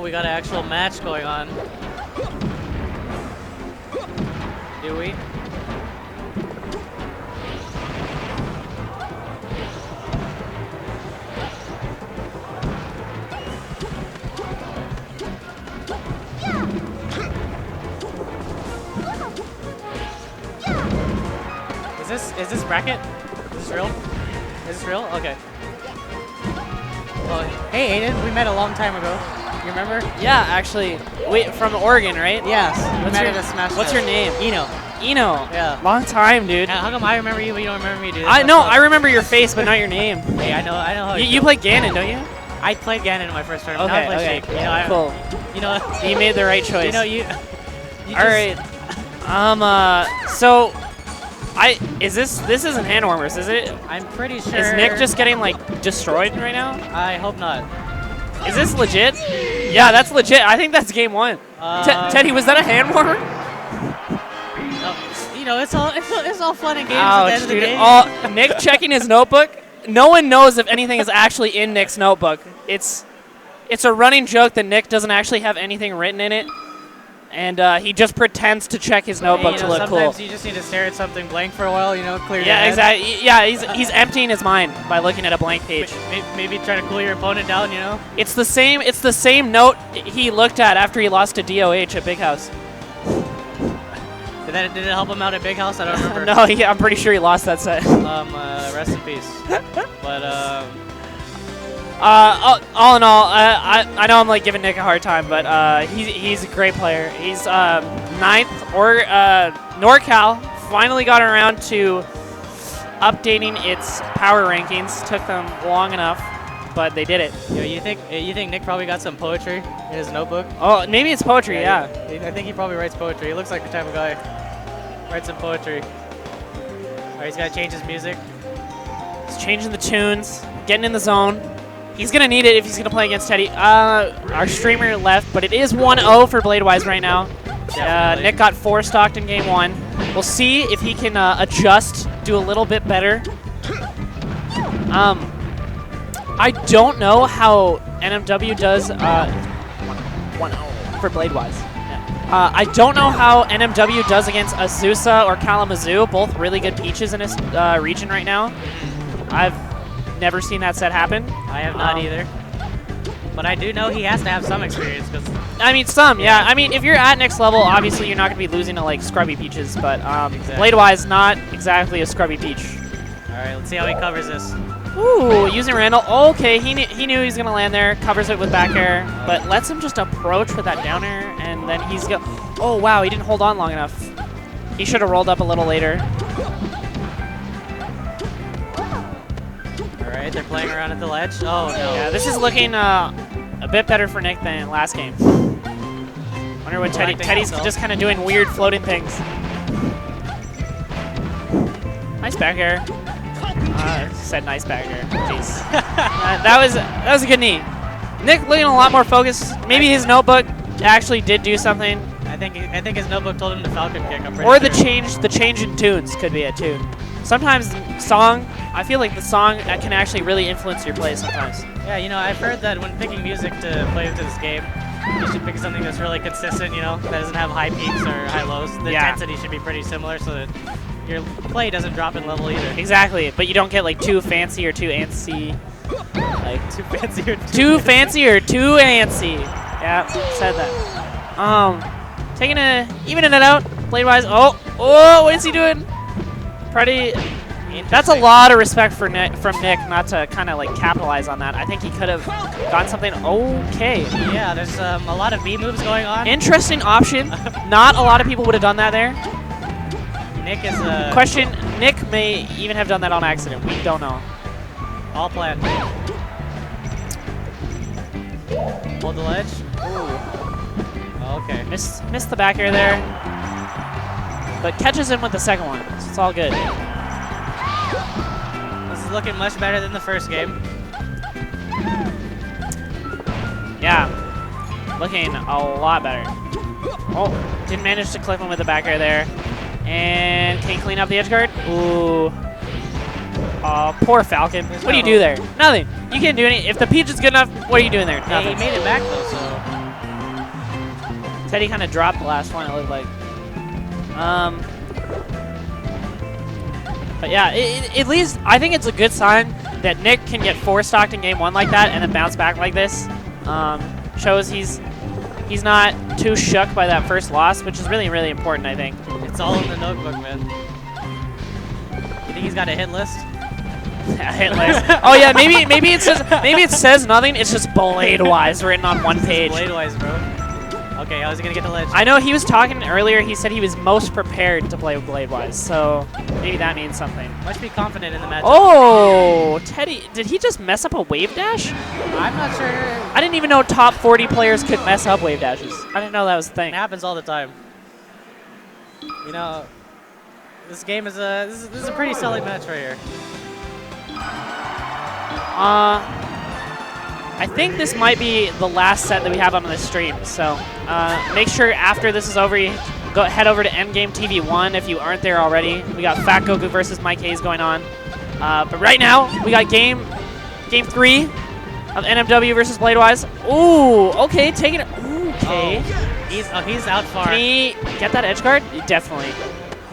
Oh, we got an actual match going on. Do we? Is this bracket? Is this real? Is this real? Okay. Well, hey Aiden, we met a long time ago. You remember? Yeah, actually. Wait, from Oregon, right? Yes. What's your name? Eno. Eno. Yeah. Long time, dude. How come I remember you but you don't remember me, dude? I remember your face, but not your name. Hey, I know how you play Ganon, don't you? I played Ganon in my first tournament. Okay, now I play Shake. You know, cool. You know, you made the right choice. You know, you all right. So, this isn't hand warmers, is it? I'm pretty sure. Is Nick just getting like destroyed right now? I hope not. Is this legit? Yeah, that's legit. I think that's game 1. Teddy, was that a hand warmer? You know, it's all fun and games at the end of the game. Oh, Nick checking his notebook. No one knows if anything is actually in Nick's notebook. It's a running joke that Nick doesn't actually have anything written in it. And he just pretends to check his notebook to look cool. Sometimes you just need to stare at something blank for a while, you know, clear your head. Exactly. Yeah, he's emptying his mind by looking at a blank page. Maybe try to cool your opponent down, you know? It's the same note he looked at after he lost to DOH at Big House. Did it help him out at Big House? I don't remember. No, I'm pretty sure he lost that set. Rest in peace. But all in all, I know I'm like giving Nick a hard time, but he's a great player. He's 9th or NorCal finally got around to updating its power rankings. Took them long enough, but they did it. Yo, you think Nick probably got some poetry in his notebook? Oh, maybe it's poetry. Yeah. I think he probably writes poetry. He looks like the type of guy writes some poetry. All right, he's got to change his music. He's changing the tunes, getting in the zone. He's going to need it if he's going to play against Teddy. Our streamer left, but it is 1-0 for Bladewise right now. Nick got 4-stocked in game 1. We'll see if he can adjust, do a little bit better. I don't know how NMW does 1-0 for Bladewise. Yeah. I don't know how NMW does against Azusa or Kalamazoo, both really good peaches in his region right now. I've never seen that set happen. I have not either. But I do know he has to have some experience. I mean, yeah. I mean, if you're at next level, obviously you're not going to be losing to, like, scrubby peaches. But exactly. Bladewise, not exactly a scrubby peach. All right, let's see how he covers this. Ooh, using Randall. Okay, he knew he was going to land there. Covers it with back air. But lets him just approach with that down air. And then he's going to... Oh, wow, he didn't hold on long enough. He should have rolled up a little later. Alright, they're playing around at the ledge. Oh, no. Yeah, this is looking a bit better for Nick than last game. Wonder what Teddy's just kind of doing weird floating things. Nice back air. Said nice back air. Jeez. That was a good knee. Nick looking a lot more focused. Maybe his notebook actually did do something. I think his notebook told him to Falcon kick. I'm pretty or sure. the change in tunes could be it too. Sometimes I feel like the song can actually really influence your play sometimes. Yeah, you know, I've heard that when picking music to play into this game, you should pick something that's really consistent, you know, that doesn't have high peaks or high lows. The intensity should be pretty similar so that your play doesn't drop in level either. Exactly, but you don't get like too fancy or too antsy. Like too fancy or too fancy or too antsy. Yeah, said that. Evening it out. Bladewise. Oh, what is he doing? Pretty. That's a lot of respect from Nick not to kind of like capitalize on that. I think he could have gotten something okay. Yeah, there's a lot of B moves going on. Interesting option. Not a lot of people would have done that there. Nick is question. Nick may even have done that on accident. We don't know. All planned. Hold the ledge. Ooh. Okay. Missed the back air there. But catches him with the second one, so it's all good. This is looking much better than the first game. Yeah, looking a lot better. Oh, didn't manage to clip him with the back air there. And can he clean up the edge guard? Ooh. Oh, poor Falcon. What do you do there? Nothing. You can't do anything. If the peach is good enough, what are you doing there? Nothing. Yeah, he made it back though, so. Teddy kind of dropped the last one, it looked like. But yeah, at least I think it's a good sign that Nick can get 4-stocked in game 1 like that and then bounce back like this. Shows he's not too shook by that first loss, which is really, really important, I think. It's all in the notebook, man. You think he's got a hit list? A hit list. Oh yeah, maybe it says nothing. It's just Bladewise written on one page. Bladewise, bro. Okay, how's he gonna get the ledge? I know he was talking earlier. He said he was most prepared to play with Bladewise, so maybe that means something. Must be confident in the matchup. Oh, Teddy, did he just mess up a wave dash? I'm not sure. I didn't even know top 40 players could mess up wave dashes. I didn't know that was a thing. It happens all the time. You know, this game is this is a pretty solid match right here. I think this might be the last set that we have on the stream, so make sure after this is over, you head over to Endgame TV 1 if you aren't there already. We got Fat Goku versus Mike Hayes going on. But right now, we got game 3 of NMW versus Bladewise. Ooh, okay, taking it. Okay. Oh, he's out far. Can he get that edge guard? Definitely.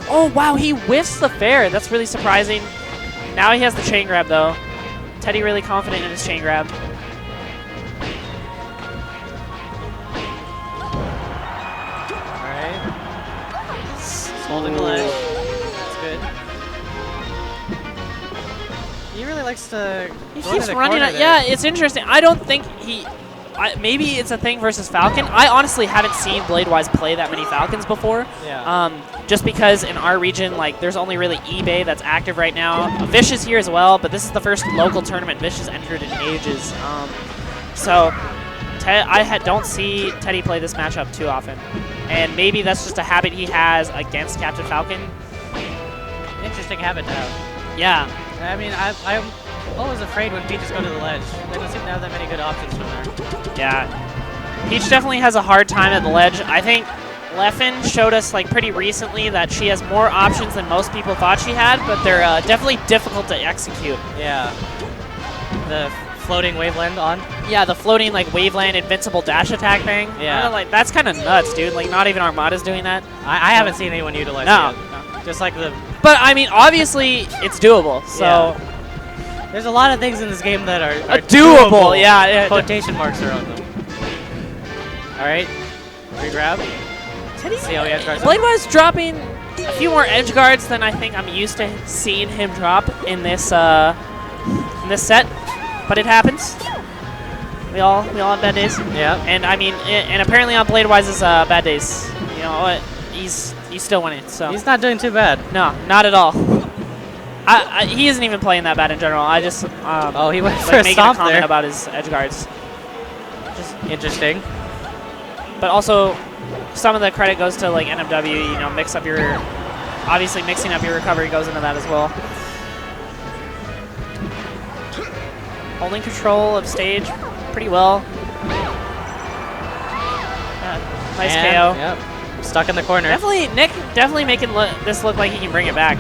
Oh, wow, he whiffs the fair. That's really surprising. Now he has the chain grab, though. Teddy really confident in his chain grab. Alright. Holding the ledge. That's good. He really likes to He go keeps to the running. corner there. Yeah, it's interesting. I don't think he... maybe it's a thing versus Falcon. I honestly haven't seen Bladewise play that many Falcons before. Yeah. Just because in our region, like, there's only really eBay that's active right now. Vish is here as well, but this is the first local tournament Vish has entered in ages. So I don't see Teddy play this matchup too often. And maybe that's just a habit he has against Captain Falcon. Interesting habit to have. Yeah. I mean, I'm always afraid when Peaches go to the ledge. They don't seem to have that many good options from there. Yeah. Peach definitely has a hard time at the ledge. I think Leffen showed us like pretty recently that she has more options than most people thought she had, but they're definitely difficult to execute. Yeah. The floating waveland on. Yeah, the floating like waveland invincible dash attack thing. Yeah. Like that's kind of nuts, dude. Like not even Armada's doing that. I haven't seen anyone utilize No. it. Just like the... But I mean, obviously it's doable. So yeah. There's a lot of things in this game that are doable. Yeah. Quotation marks around them. All right. Re-grab. See how he edge guards. Bladewise dropping a few more edge guards than I think I'm used to seeing him drop in this set, but it happens. We all have bad days. Yeah. And I mean, and apparently on Bladewise's bad days, you know, he's still winning. So he's not doing too bad. No, not at all. He isn't even playing that bad in general. I just oh, he went like for a making stomp a comment there. about his edge guards. Just interesting. But also, some of the credit goes to like NMW. You know, obviously mixing up your recovery goes into that as well. Holding control of stage pretty well. Nice KO. Yep. Stuck in the corner. Nick definitely making this look like he can bring it back.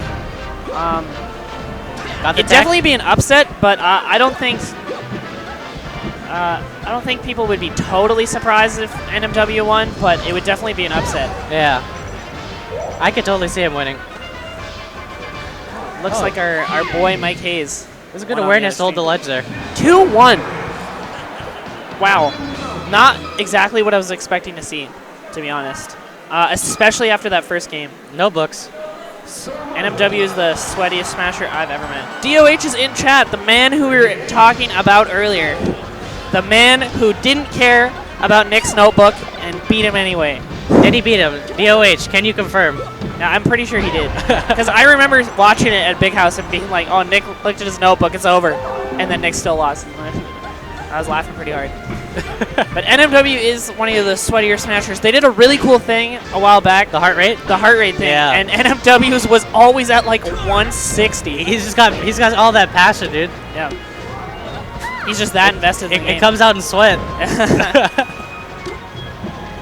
It'd Got the definitely be an upset, but I don't think people would be totally surprised if NMW won, but it would definitely be an upset. Yeah. I could totally see him winning. Looks like our boy Mike Hayes. There's a good awareness to hold the ledge there. 2-1. Wow. Not exactly what I was expecting to see, to be honest. Especially after that first game. No books. NMW is the sweatiest smasher I've ever met. DOH is in chat, the man who we were talking about earlier. The man who didn't care about Nick's notebook and beat him anyway. Did he beat him? DOH, can you confirm? Yeah, I'm pretty sure he did. Because I remember watching it at Big House and being like, oh, Nick looked at his notebook, it's over. And then Nick still lost. I was laughing pretty hard. But NMW is one of the sweatier smashers. They did a really cool thing a while back. The heart rate? The heart rate thing. Yeah. And NMW's was always at like 160. He's got all that passion, dude. Yeah. He's just that invested in the game. It comes out in sweat.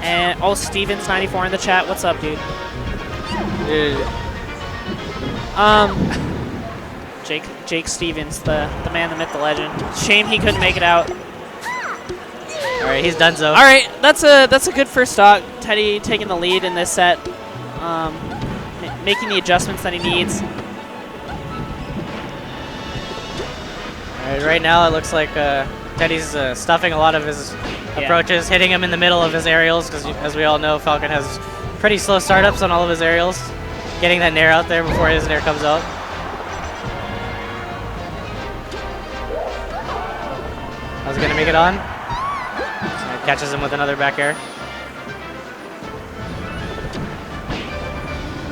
And Stevens 94 in the chat. What's up, dude? Dude. Jake Stevens, the man, the myth, the legend. Shame he couldn't make it out. All right, he's done so. All right, that's a good first stock. Teddy taking the lead in this set, making the adjustments that he needs. All right, right now it looks like Teddy's stuffing a lot of his approaches, hitting him in the middle of his aerials, because as we all know, Falcon has pretty slow startups on all of his aerials. Getting that nair out there before his nair comes out. How's he gonna make it on? Catches him with another back air.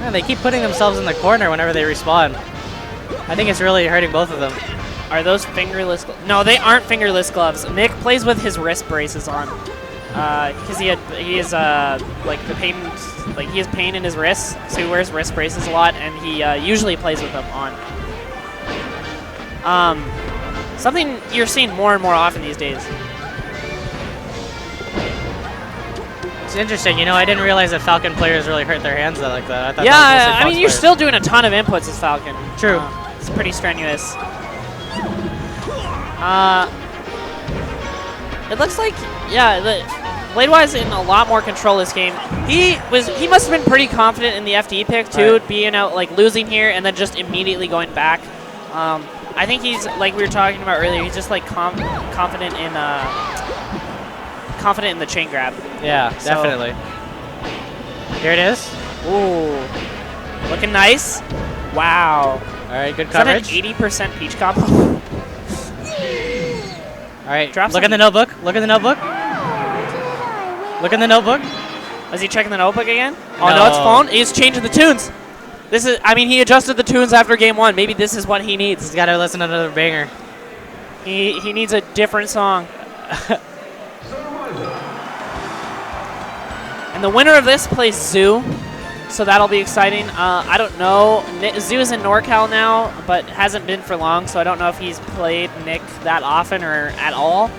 Man, they keep putting themselves in the corner whenever they respawn. I think it's really hurting both of them. Are those fingerless gloves? No, they aren't fingerless gloves. Nick plays with his wrist braces on. Because he has like the pain, like he has pain in his wrists, so he wears wrist braces a lot, and he usually plays with them on. Something you're seeing more and more often these days. It's interesting, you know, I didn't realize that Falcon players really hurt their hands like that. I thought Yeah, that was I mean, you're still doing a ton of inputs as Falcon. True. It's pretty strenuous. It looks like, yeah, Bladewise in a lot more control this game. He must have been pretty confident in the FD pick too, right, being out, like losing here and then just immediately going back. I think he's, like we were talking about earlier, he's just like confident in the chain grab. Yeah, definitely. Here it is. Ooh, looking nice. Wow. All right, good coverage. Is that an 80% peach combo? All right, look in the notebook. Look in the notebook. Look in the notebook. Is he checking the notebook again? Oh no, it's phone. He's changing the tunes. This is, I mean, he adjusted the tunes after game one. Maybe this is what he needs. He's got to listen to another banger. He needs a different song. And the winner of this plays Zoo, so that'll be exciting. I don't know. Zoo is in NorCal now, but hasn't been for long, so I don't know if he's played Nick that often or at all.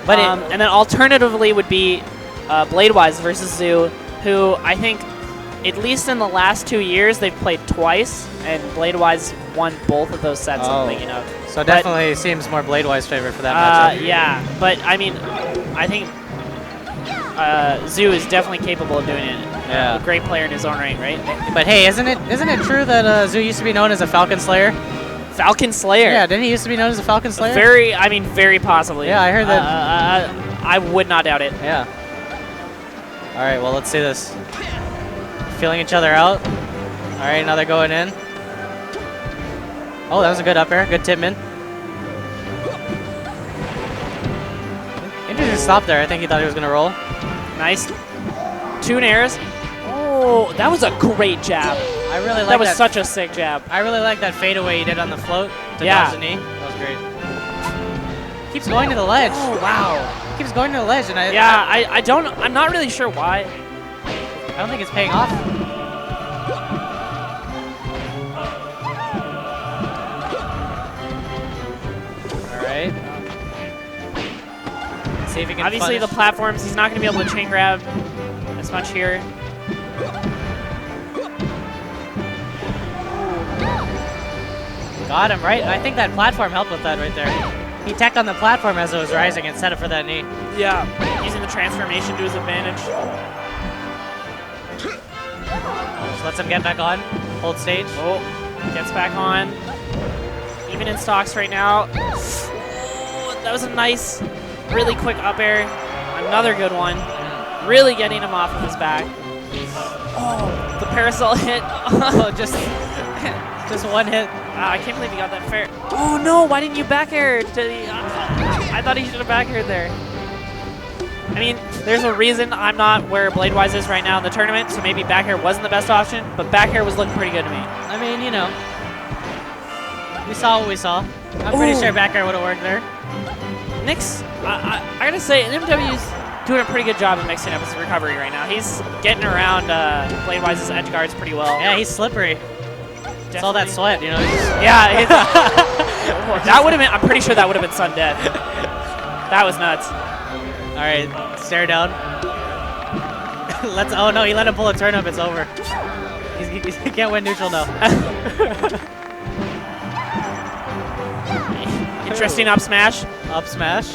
But and then alternatively would be Bladewise versus Zoo, who I think, at least in the last 2 years, they've played twice, and Bladewise won both of those sets, I'm thinking of. So definitely seems more Bladewise favorite for that matchup. Yeah, but I mean, I think Zoo is definitely capable of doing it. Yeah. A great player in his own right, right? But hey, isn't it true that Zoo used to be known as a Falcon Slayer? Falcon Slayer? Yeah, didn't he used to be known as a Falcon Slayer? Very possibly. Yeah, I heard that. I would not doubt it. Yeah. All right, well, let's see this. Feeling each other out. All right, now they're going in. Oh, that was a good up air. Good Tipman. Interesting stop there. I think he thought he was going to roll. Nice. 2 nairs. Oh, that was a great jab. I really like that. That was such a sick jab. I really like that fadeaway he did on the float to dodge the knee. That was great. Keeps going to the ledge. Oh, wow. Keeps going to the ledge. And I'm not really sure why. I don't think it's paying off. All right. Let's see if he can Obviously, the platforms, he's not going to be able to chain grab as much here. Got him, right? I think that platform helped with that right there. He tacked on the platform as it was rising and set it for that knee. Yeah, using the transformation to his advantage. Just lets him get back on. Hold stage. Oh, gets back on. Even in stocks right now. Oh, that was a nice, really quick up air. Another good one. Really getting him off of his back. Oh, the parasol hit. Oh, just one hit. I can't believe he got that fair. Oh no, why didn't you back air? I thought he should have back aired there. I mean, there's a reason I'm not where Bladewise is right now in the tournament, so maybe back air wasn't the best option, but back air was looking pretty good to me. I mean, you know, we saw what we saw. I'm pretty sure back air would have worked there. Nick's, I gotta say, NMW's doing a pretty good job of mixing up his recovery right now. He's getting around Bladewise's edge guards pretty well. Yeah, he's slippery. It's all that sweat, you know. Yeah, that would have been. I'm pretty sure that would have been sudden death. That was nuts. All right, stare down. Oh no, he let him pull a turn up. It's over. He can't win neutral now. Interesting up smash. Up smash.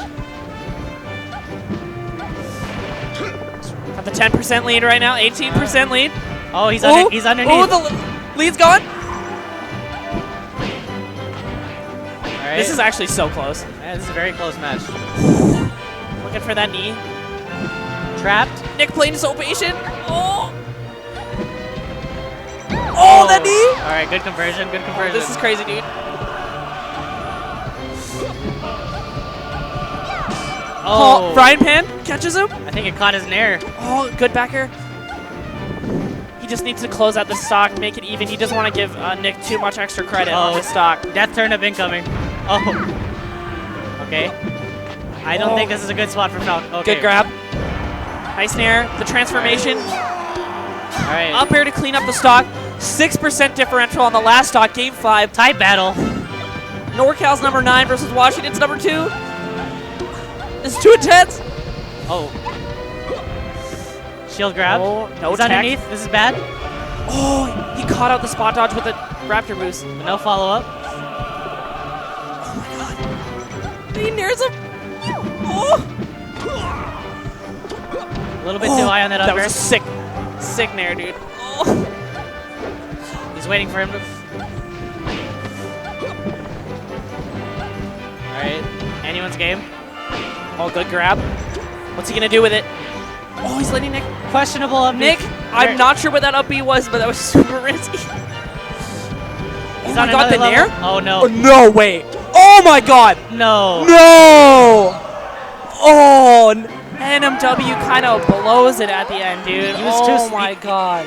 a 10% lead right now, 18% lead. Oh, he's Ooh, underneath. the lead's gone. All right. This is actually so close. Yeah, this is a very close match. Looking for that knee. Trapped. Nick playing so patient. Oh. Oh, that knee. All right, good conversion, good conversion. This is crazy, dude. Oh, Brian Pan catches him. I think it caught his nair. Oh, good backer. He just needs to close out the stock, make it even. He doesn't want to give Nick too much extra credit on the stock. Death turnip incoming. Oh. Okay. I don't think this is a good spot for Falcon. Okay. Good grab. Nice nair. The transformation. All right. Up air to clean up the stock. 6% differential on the last stock. Game 5. Tight battle. NorCal's number 9 versus Washington's number 2. This is too intense. Oh. Shield grab. Oh, no He's tech. underneath. This is bad. Oh, he caught out the spot dodge with a Raptor boost. But no follow-up. He nears him. Oh. A little bit too high on that That upper. was a sick nair, dude. Oh. He's waiting for him to... All right. Anyone's game. Oh, good grab. What's he gonna do with it? Oh, he's letting Nick. Questionable up Nick, I'm not sure what that up B was, but that was super risky. He's oh on my god, the another nair? level. Oh no. Oh, no way. Oh my god. No. No. Oh, NMW kind of blows it at the end, dude. He was too oh my god.